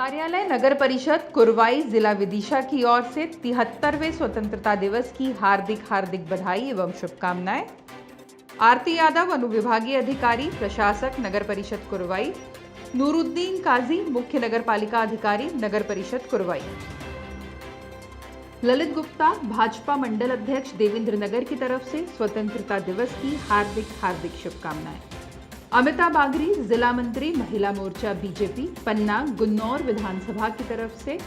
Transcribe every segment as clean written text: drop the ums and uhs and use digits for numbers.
कार्यालय नगर परिषद कुरवाई जिला विदिशा की ओर से 73वें स्वतंत्रता दिवस की हार्दिक बधाई एवं शुभकामनाएं। आरती यादव, अनुविभागीय अधिकारी प्रशासक नगर परिषद कुरवाई। नूरुद्दीन काजी, मुख्य नगर पालिका अधिकारी नगर परिषद कुरवाई। ललित गुप्ता, भाजपा मंडल अध्यक्ष देवेंद्र नगर की तरफ से स्वतंत्रता दिवस की हार्दिक शुभकामनाएं। अमिता बागरी, जिला मंत्री महिला मोर्चा बीजेपी पन्ना गुन्नौर विधानसभा की तरफ से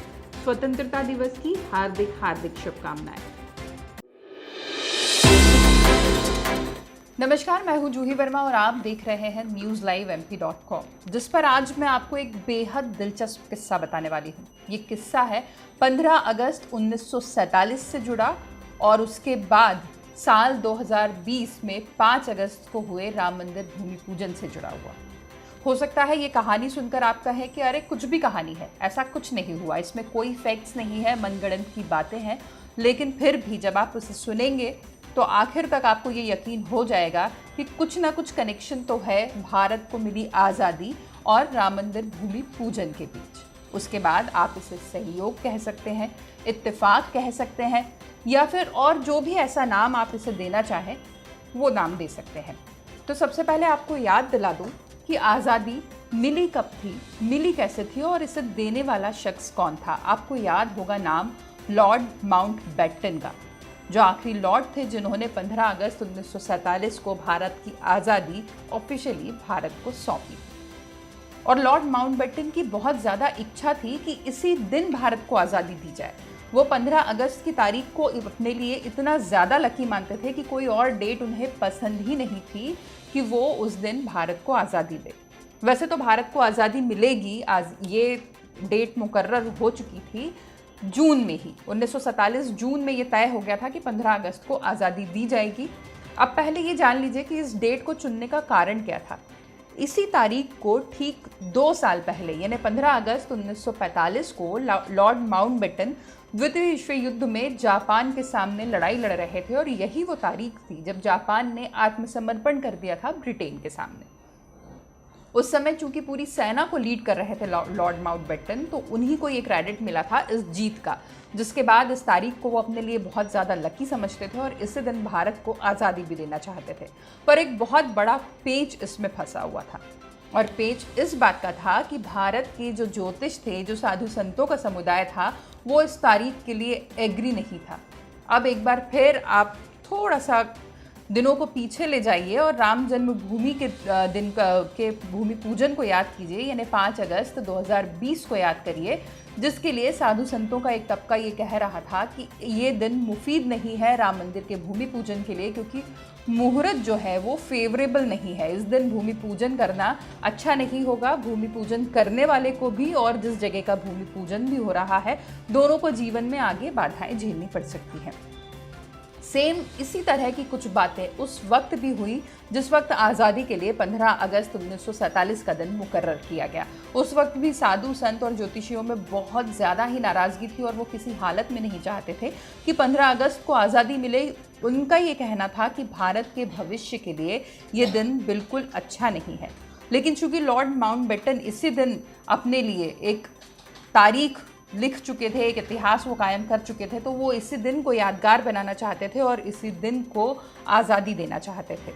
स्वतंत्रता दिवस की हार्दिक शुभकामनाएं। नमस्कार, मैं हूं जूही वर्मा और आप देख रहे हैं newslive.mp.com, जिस पर आज मैं आपको एक बेहद दिलचस्प किस्सा बताने वाली हूं। ये किस्सा है 15 अगस्त 1947 से जुड़ा और उसके बाद साल 2020 में 5 अगस्त को हुए राम मंदिर भूमि पूजन से जुड़ा हुआ। हो सकता है ये कहानी सुनकर आप कहें कि अरे कुछ भी कहानी है, ऐसा कुछ नहीं हुआ, इसमें कोई फैक्ट्स नहीं है, मनगढ़ंत की बातें हैं। लेकिन फिर भी जब आप उसे सुनेंगे तो आखिर तक आपको ये यकीन हो जाएगा कि कुछ ना कुछ कनेक्शन तो है भारत को मिली आज़ादी और राम मंदिर भूमि पूजन के बीच। उसके बाद आप इसे सहयोग कह सकते हैं, इत्तेफाक कह सकते हैं, या फिर और जो भी ऐसा नाम आप इसे देना चाहें वो नाम दे सकते हैं। तो सबसे पहले आपको याद दिला दूं कि आज़ादी मिली कब थी, मिली कैसे थी और इसे देने वाला शख्स कौन था। आपको याद होगा नाम लॉर्ड माउंटबेटन का, जो आखिरी लॉर्ड थे जिन्होंने 15 अगस्त 1947 को भारत की आज़ादी ऑफिशियली भारत को सौंपी। और लॉर्ड माउंटबेटन की बहुत ज़्यादा इच्छा थी कि इसी दिन भारत को आज़ादी दी जाए। वो 15 अगस्त की तारीख को अपने लिए इतना ज़्यादा लकी मानते थे कि कोई और डेट उन्हें पसंद ही नहीं थी कि वो उस दिन भारत को आज़ादी दे। वैसे तो भारत को आज़ादी मिलेगी, आज ये डेट मुकर्रर हो चुकी थी जून में ही, 1947 जून में ये तय हो गया था कि 15 अगस्त को आज़ादी दी जाएगी। अब पहले ये जान लीजिए कि इस डेट को चुनने का कारण क्या था। इसी तारीख को ठीक 2 साल पहले यानी 15 अगस्त 1945 को लॉर्ड माउंटबेटन द्वितीय विश्व युद्ध में जापान के सामने लड़ाई लड़ रहे थे और यही वो तारीख थी जब जापान ने आत्मसमर्पण कर दिया था ब्रिटेन के सामने। उस समय चूंकि पूरी सेना को लीड कर रहे थे लॉर्ड माउंटबेटन, तो उन्हीं को ये क्रेडिट मिला था इस जीत का, जिसके बाद इस तारीख को वो अपने लिए बहुत ज़्यादा लकी समझते थे और इसी दिन भारत को आज़ादी भी देना चाहते थे। पर एक बहुत बड़ा पेच इसमें फंसा हुआ था, और पेच इस बात का था कि भारत के जो ज्योतिष थे, जो साधु संतों का समुदाय था, वो इस तारीख के लिए एग्री नहीं था। अब एक बार फिर आप थोड़ा सा दिनों को पीछे ले जाइए और राम जन्मभूमि के दिन के भूमि पूजन को याद कीजिए, यानी 5 अगस्त 2020 को याद करिए, जिसके लिए साधु संतों का एक तबका ये कह रहा था कि ये दिन मुफीद नहीं है राम मंदिर के भूमि पूजन के लिए, क्योंकि मुहूर्त जो है वो फेवरेबल नहीं है। इस दिन भूमि पूजन करना अच्छा नहीं होगा, भूमि पूजन करने वाले को भी और जिस जगह का भूमि पूजन भी हो रहा है, दोनों को जीवन में आगे बाधाएं झेलनी पड़ सकती हैं। सेम इसी तरह की कुछ बातें उस वक्त भी हुई जिस वक्त आज़ादी के लिए 15 अगस्त 1947 का दिन मुकर्रर किया गया। उस वक्त भी साधु संत और ज्योतिषियों में बहुत ज़्यादा ही नाराज़गी थी और वो किसी हालत में नहीं चाहते थे कि 15 अगस्त को आज़ादी मिले। उनका ये कहना था कि भारत के भविष्य के लिए ये दिन बिल्कुल अच्छा नहीं है। लेकिन चूंकि लॉर्ड माउंटबेटन इसी दिन अपने लिए एक तारीख लिख चुके थे, एक इतिहास वो कायम कर चुके थे, तो वो इसी दिन को यादगार बनाना चाहते थे और इसी दिन को आज़ादी देना चाहते थे।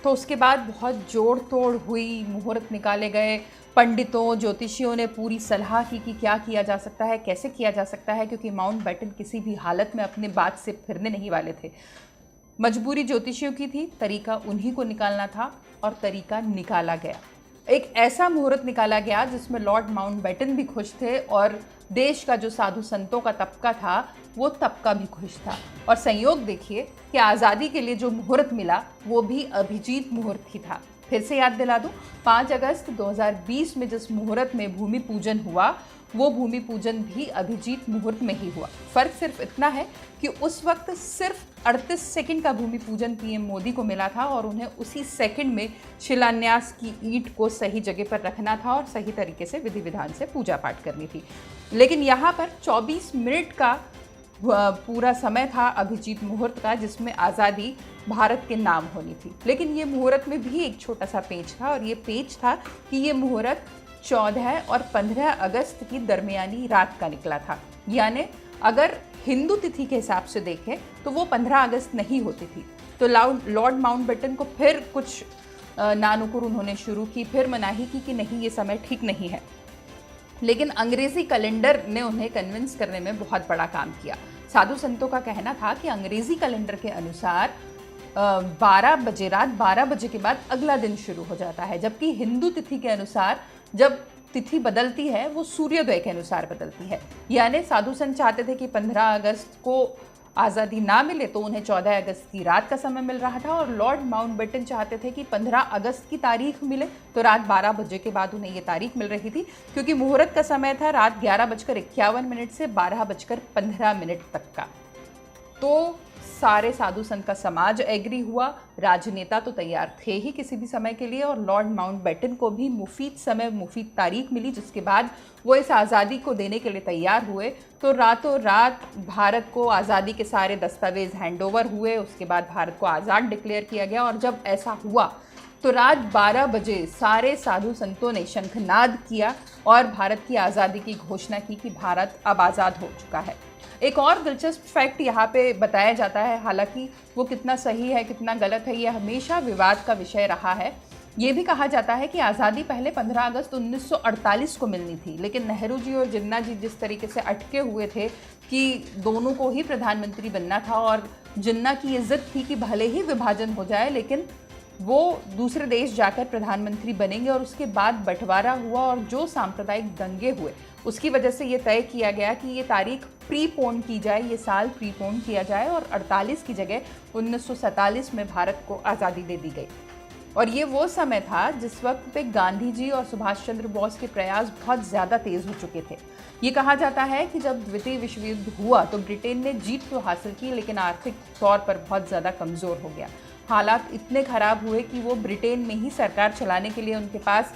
तो उसके बाद बहुत जोड़ तोड़ हुई, मुहूर्त निकाले गए, पंडितों ज्योतिषियों ने पूरी सलाह की कि क्या किया जा सकता है, कैसे किया जा सकता है, क्योंकि माउंटबेटन किसी भी हालत में अपने बात से फिरने नहीं वाले थे। मजबूरी ज्योतिषियों की थी, तरीका उन्हीं को निकालना था और तरीका निकाला गया। एक ऐसा मुहूर्त निकाला गया जिसमें लॉर्ड माउंटबेटन भी खुश थे और देश का जो साधु संतों का तबका था वो तबका भी खुश था। और संयोग देखिए कि आज़ादी के लिए जो मुहूर्त मिला वो भी अभिजीत मुहूर्त ही था। फिर से याद दिला दूं, 5 अगस्त 2020 में जिस मुहूर्त में भूमि पूजन हुआ वो भूमि पूजन भी अभिजीत मुहूर्त में ही हुआ। फ़र्क सिर्फ इतना है कि उस वक्त सिर्फ 38 सेकंड का भूमि पूजन पीएम मोदी को मिला था और उन्हें उसी सेकंड में शिलान्यास की ईंट को सही जगह पर रखना था और सही तरीके से विधि विधान से पूजा पाठ करनी थी। लेकिन यहाँ पर 24 मिनट का पूरा समय था अभिजीत मुहूर्त का, जिसमें आज़ादी भारत के नाम होनी थी। लेकिन ये मुहूर्त में भी एक छोटा सा पेच था, और ये पेच था कि ये मुहूर्त 14 और 15 अगस्त की दरमियानी रात का निकला था। यानी अगर हिंदू तिथि के हिसाब से देखें तो वो 15 अगस्त नहीं होती थी। तो लॉर्ड माउंटबेटन को फिर कुछ नानुकुर उन्होंने शुरू की, फिर मनाही की कि नहीं, ये समय ठीक नहीं है। लेकिन अंग्रेजी कैलेंडर ने उन्हें कन्विंस करने में बहुत बड़ा काम किया। साधु संतों का कहना था कि अंग्रेजी कैलेंडर के अनुसार 12 बजे, रात 12 बजे के बाद अगला दिन शुरू हो जाता है, जबकि हिंदू तिथि के अनुसार जब तिथि बदलती है वो सूर्योदय के अनुसार बदलती है। यानी साधु संत चाहते थे कि 15 अगस्त को आज़ादी ना मिले तो उन्हें 14 अगस्त की रात का समय मिल रहा था, और लॉर्ड माउंटबेटन चाहते थे कि 15 अगस्त की तारीख मिले तो रात 12 बजे के बाद उन्हें ये तारीख मिल रही थी, क्योंकि मुहूर्त का समय था रात 11:51 से 12:15 तक का। तो सारे साधु संत का समाज एग्री हुआ, राजनेता तो तैयार थे ही किसी भी समय के लिए, और लॉर्ड माउंटबेटन को भी मुफीद समय, मुफीद तारीख मिली, जिसके बाद वो इस आज़ादी को देने के लिए तैयार हुए। तो रातों रात भारत को आज़ादी के सारे दस्तावेज हैंडओवर हुए, उसके बाद भारत को आज़ाद डिक्लेयर किया गया। और जब ऐसा हुआ तो रात 12 बजे सारे साधु संतों ने शंखनाद किया और भारत की आज़ादी की घोषणा की कि भारत अब आज़ाद हो चुका है। एक और दिलचस्प फैक्ट यहाँ पे बताया जाता है, हालांकि वो कितना सही है कितना गलत है ये हमेशा विवाद का विषय रहा है। ये भी कहा जाता है कि आज़ादी पहले 15 अगस्त 1948 को मिलनी थी, लेकिन नेहरू जी और जिन्ना जी जिस तरीके से अटके हुए थे कि दोनों को ही प्रधानमंत्री बनना था, और जिन्ना की ये जिद थी कि भले ही विभाजन हो जाए लेकिन वो दूसरे देश जाकर प्रधानमंत्री बनेंगे, और उसके बाद बंटवारा हुआ और जो सांप्रदायिक दंगे हुए उसकी वजह से ये तय किया गया कि ये तारीख प्रीपोन की जाए, ये साल प्रीपोन किया जाए, और 48 की जगह 1947 में भारत को आज़ादी दे दी गई। और ये वो समय था जिस वक्त पे गांधी जी और सुभाष चंद्र बोस के प्रयास बहुत ज़्यादा तेज़ हो चुके थे। ये कहा जाता है कि जब द्वितीय विश्व युद्ध हुआ तो ब्रिटेन ने जीत तो हासिल की, लेकिन आर्थिक तौर पर बहुत ज़्यादा कमज़ोर हो गया। हालात इतने ख़राब हुए कि वो ब्रिटेन में ही सरकार चलाने के लिए उनके पास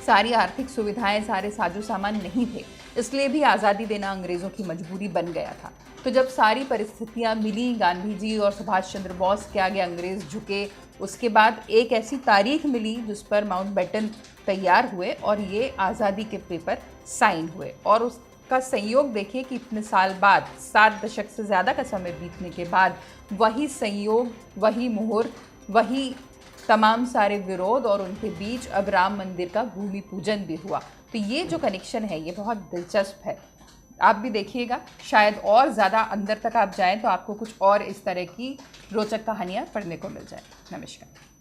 सारी आर्थिक सुविधाएं, सारे साजो सामान नहीं थे, इसलिए भी आज़ादी देना अंग्रेज़ों की मजबूरी बन गया था। तो जब सारी परिस्थितियां मिली, गांधी जी और सुभाष चंद्र बोस के आगे अंग्रेज़ झुके, उसके बाद एक ऐसी तारीख मिली जिस पर माउंटबेटन तैयार हुए और ये आज़ादी के पेपर साइन हुए। और उसका संयोग देखिए कि इतने साल बाद, 7 दशक से ज़्यादा का समय बीतने के बाद, वही संयोग, वही मुहूर्त, वही तमाम सारे विरोध, और उनके बीच अब राम मंदिर का भूमि पूजन भी हुआ। तो ये जो कनेक्शन है ये बहुत दिलचस्प है, आप भी देखिएगा। शायद और ज़्यादा अंदर तक आप जाएं तो आपको कुछ और इस तरह की रोचक कहानियाँ पढ़ने को मिल जाए। नमस्कार।